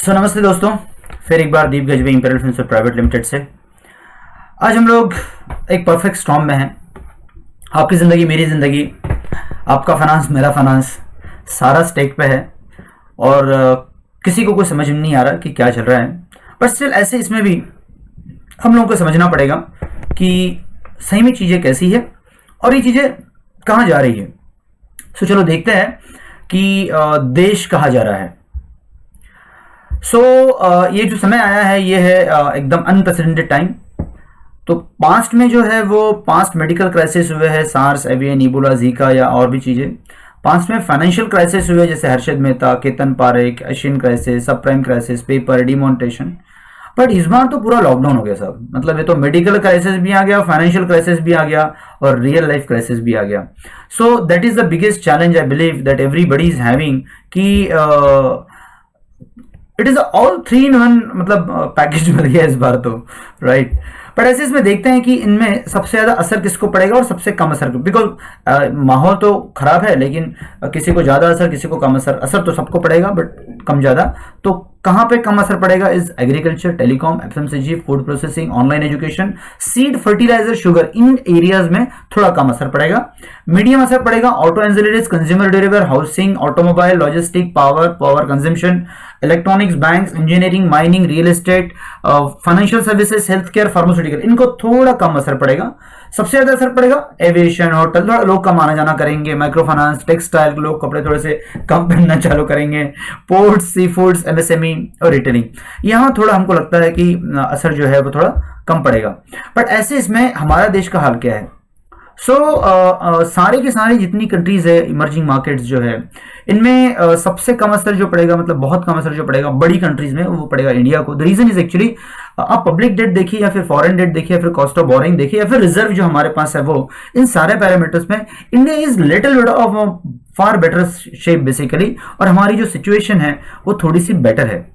नमस्ते दोस्तों, फिर एक बार दीप गजबे इंपीरियल फिल्म्स प्राइवेट लिमिटेड से आज हम लोग एक परफेक्ट स्टॉर्म में हैं। आपकी ज़िंदगी मेरी ज़िंदगी, आपका फाइनेंस मेरा फाइनेंस, सारा स्टेक पे है और किसी को कोई समझ में नहीं आ रहा कि क्या चल रहा है। पर स्टिल ऐसे इसमें भी हम लोगों को समझना पड़ेगा कि सही में चीज़ें कैसी है और ये चीज़ें कहाँ जा रही है। सो चलो देखते हैं कि देश कहाँ जा रहा है। ये जो समय आया है ये है एकदम अनप्रेसिडेंटेड टाइम। तो पास्ट में जो है वो पास्ट मेडिकल क्राइसिस हुए हैं, सार्स, एवियन, इबोला, जीका या और भी चीज़ें। पास्ट में फाइनेंशियल क्राइसिस हुए जैसे हर्षद मेहता, केतन पारेख, एशियन क्राइसिस, सब prime crisis, paper demonetisation. But इस बार तो पूरा लॉकडाउन हो गया साहब। मतलब ये तो मेडिकल क्राइसिस भी आ गया, फाइनेंशियल क्राइसिस भी आ गया और रियल लाइफ क्राइसिस भी आ गया। So that is the biggest challenge I believe that everybody is having कि इट इज ऑल 3 in 1 मतलब पैकेज मिल गया इस बार तो, राइट। बट ऐसे इसमें देखते हैं कि इनमें सबसे ज्यादा असर किसको पड़ेगा और सबसे कम असर, बिकॉज माहौल तो खराब है लेकिन किसी को ज्यादा असर किसी को कम असर। असर तो सबको पड़ेगा बट कम ज्यादा। तो कहाँ पे कम असर पड़ेगा इज agriculture, telecom, FMCG, food processing, online education, seed, fertiliser, sugar. In areas में थोड़ा कम असर पड़ेगा। मीडियम असर पड़ेगा auto ancillaries, consumer durable, housing, automobile, logistic, power consumption, electronics, banks, engineering, mining, real estate, financial services, health care, pharmaceutical. इनको थोड़ा कम असर पड़ेगा। सबसे ज्यादा असर पड़ेगा एविएशन, होटल, थोड़ा लोग कम आना जाना करेंगे, माइक्रो फाइनेंस, टेक्सटाइल, लोग कपड़े थोड़े से कम पहनना चालू करेंगे, पोर्ट्स, सी फूड्स, एमएसएमई और रिटेलिंग। यहां थोड़ा हमको लगता है कि असर जो है वो थोड़ा कम पड़ेगा। बट ऐसे इसमें हमारा देश का हाल क्या है? सारे के सारे जितनी कंट्रीज है, इमर्जिंग मार्केट्स जो है, इनमें सबसे कम असर जो पड़ेगा, मतलब बहुत कम असर जो पड़ेगा बड़ी कंट्रीज में, वो पड़ेगा इंडिया को। द रीजन इज एक्चुअली आप पब्लिक डेट देखिए या फिर फॉरेन डेट देखिए या फिर कॉस्ट ऑफ बोरिंग देखिए या फिर रिजर्व जो हमारे पास है, वो इन सारे पैरामीटर्स में India is little bit of far better shape basically. और हमारी जो सिचुएशन है वो थोड़ी सी बेटर है।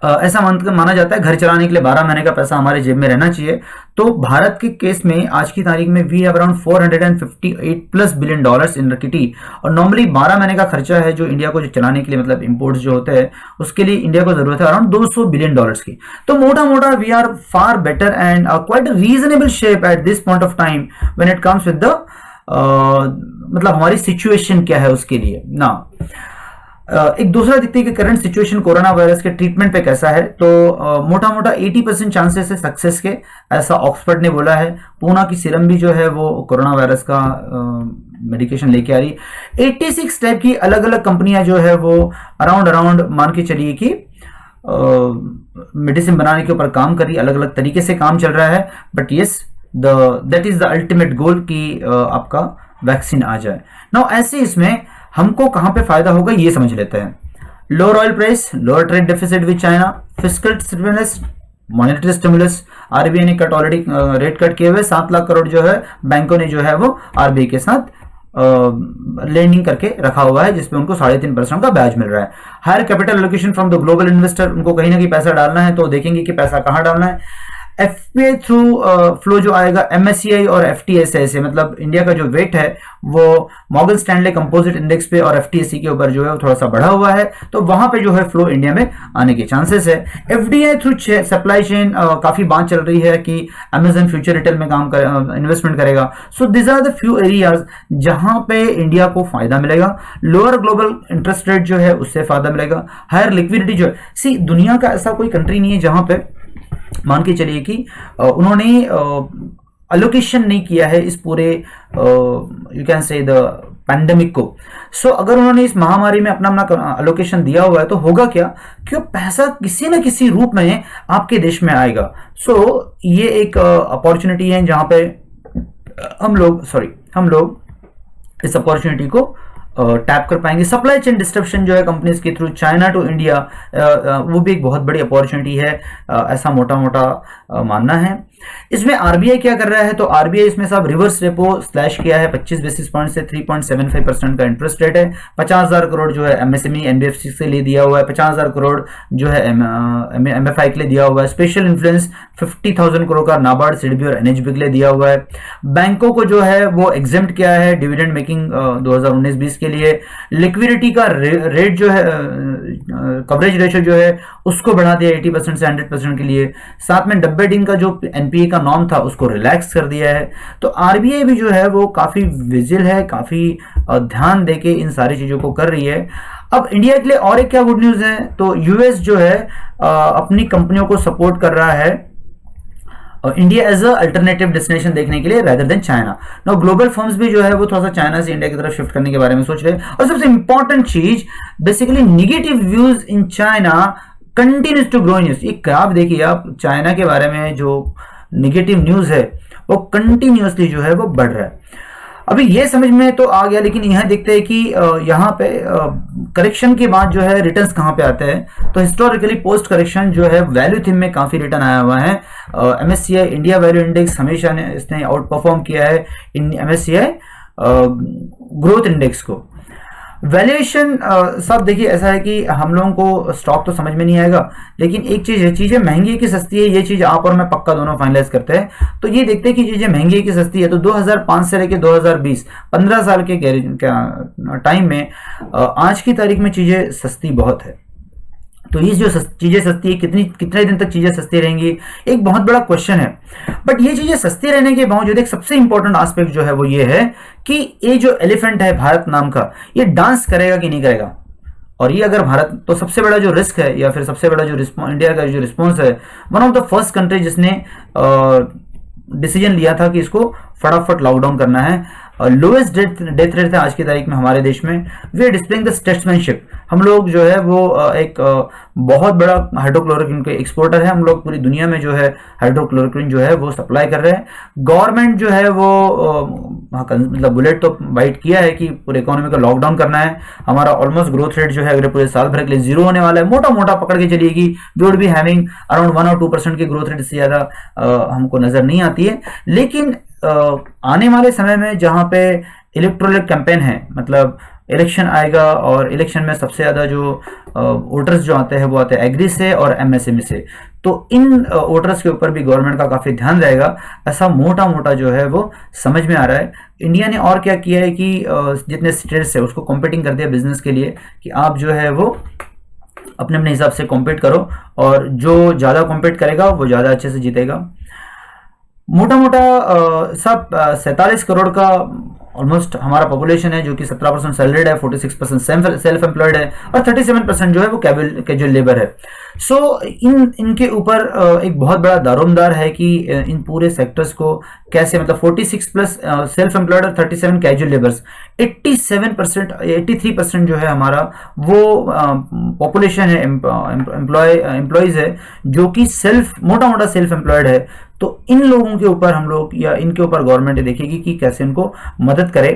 ऐसा माना जाता है घर चलाने के लिए 12 महीने का पैसा हमारे जेब में रहना चाहिए। तो भारत के केस में आज की तारीख में we have around 458+ billion dollars in equity. और नॉर्मली 12 महीने का खर्चा है जो इंडिया को जो चलाने के लिए, मतलब इंपोर्ट्स जो होते हैं उसके लिए इंडिया को जरूरत है अराउंड 200 बिलियन डॉलर्स की। तो मोटा मोटा we are far better and quite reasonable shape at this point of time when it comes with the मतलब हमारी सिचुएशन क्या है उसके लिए ना। एक दूसरा देखते हैं कि करंट सिचुएशन कोरोना वायरस के ट्रीटमेंट पे कैसा है। तो मोटा मोटा 80% चांसेस है सक्सेस के, ऐसा ऑक्सफोर्ड ने बोला है। पूना की सीरम भी जो है वो कोरोना वायरस का मेडिकेशन लेके आ रही। 86 टाइप की अलग अलग कंपनियां जो है वो अराउंड मान के चलिए कि मेडिसिन बनाने के ऊपर काम कर रही, अलग अलग तरीके से काम चल रहा है। But yes, that is the ultimate goal कि आपका वैक्सीन आ जाए। नाउ ऐसे इसमें हमको कहां पे फायदा होगा ये समझ लेते हैं। Lower oil price, lower trade deficit with China, fiscal stimulus, monetary stimulus. RBI ने कट ऑलरेडी रेट कट किए हुए 7 लाख करोड़ जो है बैंकों ने जो है वो आरबीआई के साथ लेंडिंग करके रखा हुआ है, जिसमें उनको 3.5% का ब्याज मिल रहा है। Higher capital allocation from the global investor, उनको कहीं ना कहीं पैसा डालना है तो देखेंगे कि पैसा कहां डालना है। एफपीआई थ्रू फ्लो जो आएगा एमएससीआई और एफटीएसआई से, मतलब इंडिया का जो वेट है वो मॉर्गन स्टैनले कंपोजिट इंडेक्स पे और एफटीएससी के ऊपर जो है वो थोड़ा सा बढ़ा हुआ है, तो वहां पे जो है फ्लो इंडिया में आने के चांसेस है। एफडीआई थ्रू सप्लाई चेन काफी बात चल रही है कि अमेजन फ्यूचर रिटेल में काम कर इन्वेस्टमेंट करेगा। So this are the few areas जहां पे इंडिया को फायदा मिलेगा। लोअर ग्लोबल इंटरेस्ट रेट जो है उससे फायदा मिलेगा। हायर लिक्विडिटी जो है, सी दुनिया का ऐसा कोई कंट्री नहीं है जहां पे मान के चलिए कि उन्होंने अलोकेशन नहीं किया है इस पूरे you can say the pandemic को। सो अगर उन्होंने इस महामारी में अपना अलोकेशन दिया हुआ है तो होगा क्या कि पैसा किसी न किसी रूप में आपके देश में आएगा। सो ये एक अपॉर्चुनिटी है जहां पे हम लोग इस अपॉर्चुनिटी को टैप कर पाएंगे। सप्लाई चेन डिस्ट्रप्शन जो है कंपनीज के थ्रू चाइना टू इंडिया, वो भी एक बहुत बड़ी अपॉर्चुनिटी है, ऐसा मोटा मोटा मानना है। इसमें आरबीआई क्या कर रहा है, तो आरबीआई इसमें साहब रिवर्स रेपो स्लैश किया है 25 बेसिस पॉइंट से 3.75% का इंटरेस्ट रेट है। 50,000 करोड़ जो है एमएसएमई एनबीएफसी से ले दिया हुआ है, 50,000 करोड़ जो है एमएफआई के लिए दिया हुआ है। स्पेशल इन्फ्लुएंस 50,000 करोड़ का नाबार्ड, सिडबी और एनएचबी के लिए दिया हुआ है। बैंकों को जो है वो एग्जेम्प्ट किया है डिविडेंड मेकिंग 2019-20 के लिए। लिक्विडिटी का रेट जो है कवरेज रेशो जो है उसको बढ़ा दिया 80% से 100% के लिए। साथ में 90 दिन का जो एनपीए का नॉर्म था उसको रिलैक्स कर दिया है। तो आरबीआई भी जो है वो काफी विजिल है, काफी ध्यान देके इन सारी चीजों को कर रही है। अब इंडिया के लिए और एक क्या गुड न्यूज है, तो यूएस जो है अपनी कंपनियों को सपोर्ट कर रहा है India as a alternative destination देखने के लिए rather than China. Now global firms भी जो है वो थोड़ा सा चाइना से इंडिया की तरफ शिफ्ट करने के बारे में सोच रहे हैं। और सबसे इंपॉर्टेंट चीज basically negative views in China continues to grow news. ये ग्राफ देखिए आप, चाइना के बारे में जो निगेटिव न्यूज है वो कंटिन्यूसली जो है वो बढ़ रहा है। अभी ये समझ में तो आ गया, लेकिन यहां देखते हैं कि यहाँ पे करेक्शन के बाद जो है रिटर्न्स कहाँ पे आते हैं। तो हिस्टोरिकली पोस्ट करेक्शन जो है वैल्यू थीम में काफी रिटर्न आया हुआ है। एमएससीआई इंडिया वैल्यू इंडेक्स हमेशा ने इसने आउट परफॉर्म किया है इन एमएससीआई ग्रोथ इंडेक्स को। वैल्यूएशन सब देखिए ऐसा है कि हम लोगों को स्टॉक तो समझ में नहीं आएगा, लेकिन एक चीज है, चीजें महंगी है कि सस्ती है, ये चीज आप और मैं पक्का दोनों फाइनलाइज करते हैं। तो ये देखते हैं कि चीजें महंगी है कि सस्ती है। तो 2005 से लेकर 2020 15 साल के टाइम में आज की तारीख में चीजें सस्ती बहुत है। तो ये जो चीजें सस्ती है, कितने दिन तक चीजें सस्ती रहेंगी, एक बहुत बड़ा क्वेश्चन है। बट ये चीजें सस्ती रहने के बावजूद एक सबसे इंपॉर्टेंट एस्पेक्ट जो है वो ये है कि ये जो एलिफेंट है भारत नाम का, ये डांस करेगा कि नहीं करेगा। और ये अगर भारत, तो सबसे बड़ा जो रिस्क है या फिर सबसे बड़ा जो इंडिया का जो रिस्पॉन्स है, one of the first country जिसने डिसीजन लिया था कि इसको फटाफट लॉकडाउन करना है। लोएस्ट डेथ रेट था आज की तारीख में हमारे देश में। We are displaying the statesmanship. हम लोग जो है वो एक बहुत बड़ा हाइड्रोक्लोरोक्विन के एक्सपोर्टर है। हम लोग पूरी दुनिया में जो है हाइड्रोक्लोरोक्विन जो है वो सप्लाई कर रहे हैं। गवर्नमेंट जो है वो मतलब बुलेट तो बाइट किया है कि पूरे इकोनॉमी का लॉकडाउन करना है। हमारा ऑलमोस्ट ग्रोथ रेट जो है अगले पूरे साल भर के लिए जीरो होने वाला है। मोटा मोटा पकड़ के चलिएगी, we would be having around 1 और 2% की ग्रोथ रेट से ज्यादा हमको नजर नहीं आती है। लेकिन आने वाले समय में जहां पे इलेक्टोरल कैंपेन है, मतलब इलेक्शन आएगा और इलेक्शन में सबसे ज्यादा जो वोटर्स जो आते हैं वो आते हैं एग्री से और एमएसएमई से। तो इन वोटर्स के ऊपर भी गवर्नमेंट का काफी ध्यान रहेगा, ऐसा मोटा मोटा जो है वो समझ में आ रहा है। इंडिया ने और क्या किया है कि जितने स्टेट्स है उसको कॉम्पिटिंग कर दिया बिजनेस के लिए कि आप जो है वो अपने अपने हिसाब से कॉम्पीट करो, और जो ज्यादा कॉम्पीट करेगा वो ज्यादा अच्छे से जीतेगा। मोटा मोटा सब 47 करोड़ का ऑलमोस्ट हमारा पॉपुलेशन है, जो कि 17% सैलरीड है, 46% सेल्फ एम्प्लॉयड है और 37% जो है वो कैजुअल लेबर है। सो इनके ऊपर एक बहुत बड़ा दारोमदार है कि इन पूरे सेक्टर्स को कैसे, मतलब 46 प्लस सेल्फ एम्प्लॉयड और 37 कैजुअल लेबर्स, 83% जो है हमारा वो पॉपुलेशन है, एम्प्लॉयज है जो कि मोटा मोटा सेल्फ एम्प्लॉयड है। तो इन लोगों के ऊपर हम लोग या इनके ऊपर गवर्नमेंट देखेगी कि कैसे इनको मदद करे।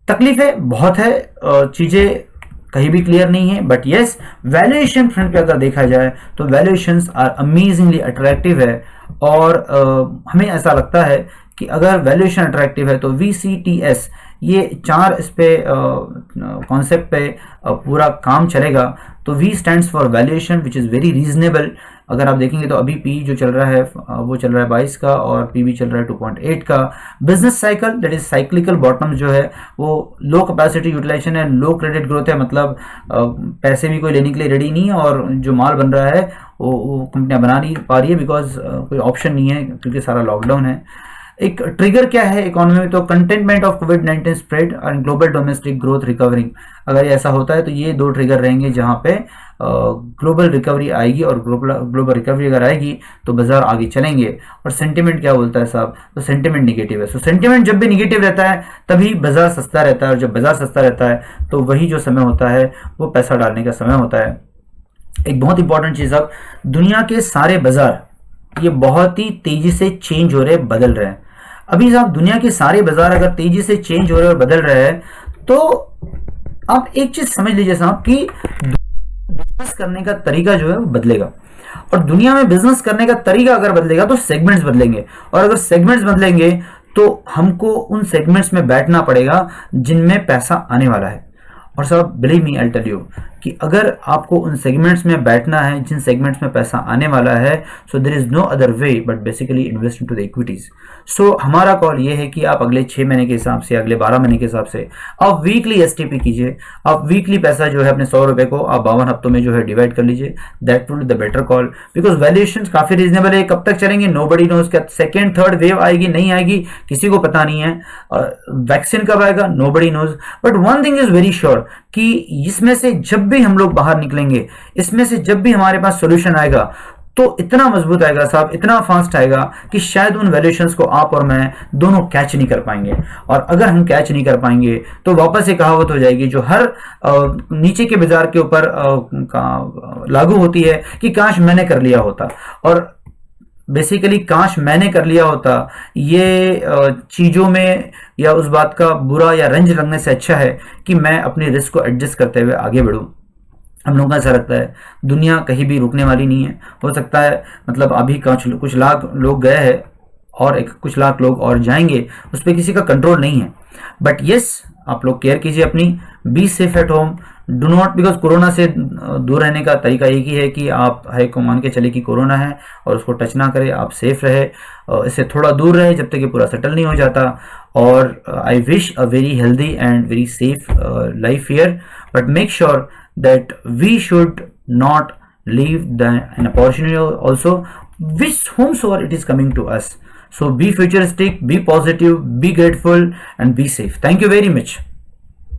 तकलीफें बहुत है, चीजें कहीं भी क्लियर नहीं है, बट यस वैल्यूएशन फ्रंट पे अगर देखा जाए तो वैल्यूएशंस आर अमेजिंगली अट्रैक्टिव है। और हमें ऐसा लगता है कि अगर वैल्यूएशन अट्रैक्टिव है तो VCTS ये 4 इस पे कॉन्सेप्ट पे पूरा काम चलेगा। तो V stands for valuation which is very reasonable. अगर आप देखेंगे तो अभी पी जो चल रहा है वो चल रहा है 22 का और पीबी चल रहा है 2.8 का। Business cycle that is cyclical bottom जो है वो लो कैपेसिटी यूटिलाइजेशन है, लो क्रेडिट ग्रोथ है, मतलब पैसे भी कोई लेने के लिए रेडी नहीं है और जो माल बन रहा है वो कंपनियां बना नहीं पा रही है बिकॉज कोई ऑप्शन नहीं है क्योंकि सारा लॉकडाउन है। एक ट्रिगर क्या है इकोनॉमी में, तो कंटेनमेंट ऑफ कोविड-19 स्प्रेड और ग्लोबल डोमेस्टिक ग्रोथ रिकवरिंग। अगर ऐसा होता है तो ये 2 ट्रिगर रहेंगे जहां पे ग्लोबल रिकवरी आएगी, और ग्लोबल रिकवरी अगर आएगी तो बाजार आगे चलेंगे। और सेंटिमेंट क्या बोलता है साहब, तो सेंटिमेंट निगेटिव है। सो सेंटिमेंट जब भी निगेटिव रहता है तभी बाजार सस्ता रहता है, और जब बाजार सस्ता रहता है तो वही जो समय होता है वो पैसा डालने का समय होता है। एक बहुत इंपॉर्टेंट चीज, अब दुनिया के सारे बाजार ये बहुत ही तेजी से चेंज हो रहे हैं, बदल रहे हैं। अभी साहब दुनिया के सारे बाजार अगर तेजी से चेंज हो रहे हैं और बदल रहे हैं तो आप एक चीज समझ लीजिए साहब कि बिजनेस करने का तरीका जो है वो बदलेगा। और दुनिया में बिजनेस करने का तरीका अगर बदलेगा तो सेगमेंट्स बदलेंगे, और अगर सेगमेंट्स बदलेंगे तो हमको उन सेगमेंट्स में बैठना पड़ेगा जिनमें पैसा आने वाला है। और साहब believe me I tell you, कि अगर आपको उन सेगमेंट्स में बैठना है जिन सेगमेंट्स में पैसा आने वाला है, so there is no other way but basically invest into the equities. सो हमारा कॉल ये है कि आप अगले 6 महीने के हिसाब से, अगले 12 महीने के हिसाब से आप वीकली एसटीपी कीजिए। आप वीकली पैसा जो है अपने 100 रुपए को आप 52 हफ्तों में जो है डिवाइड कर लीजिए। That will be the better call, because valuation काफी रीजनेबल है। कब तक चलेंगे नोबडी नोज, क्या सेकेंड थर्ड वेव आएगी नहीं आएगी किसी को पता नहीं है। वैक्सीन कब आएगा nobody knows, but one thing is very sure कि इसमें से जब भी हम लोग बाहर निकलेंगे, इसमें से जब भी हमारे पास सोल्यूशन आएगा तो इतना मजबूत आएगा साहब, इतना फास्ट आएगा कि शायद उन वैल्यूएशंस को आप और मैं दोनों कैच नहीं कर पाएंगे। और अगर हम कैच नहीं कर पाएंगे तो वापस ये कहावत हो जाएगी जो हर नीचे के बाजार के ऊपर लागू होती है कि काश मैंने कर लिया होता। और बेसिकली काश मैंने कर लिया होता ये चीज़ों में या उस बात का बुरा या रंज लगने से अच्छा है कि मैं अपने रिस्क को एडजस्ट करते हुए आगे बढ़ूं। हम लोगों को ऐसा लगता है दुनिया कहीं भी रुकने वाली नहीं है। हो सकता है मतलब अभी कुछ लाख लोग गए हैं और कुछ लाख लोग और जाएंगे, उस पर किसी का कंट्रोल नहीं है। बट यस, आप लोग केयर कीजिए अपनी, be safe at home, do not, because corona से दूर रहने का तरीका एक ही है कि आप है को मान के चले कि कोरोना है और उसको टच ना करें, आप सेफ रहे, इससे थोड़ा दूर रहे जब तक ये पूरा सेटल नहीं हो जाता। और I wish a very healthy and very safe life year, but make sure that we should not leave an opportunity also which whomsoever it is coming to us. So be futuristic, be positive, be grateful and be safe. Thank you very much.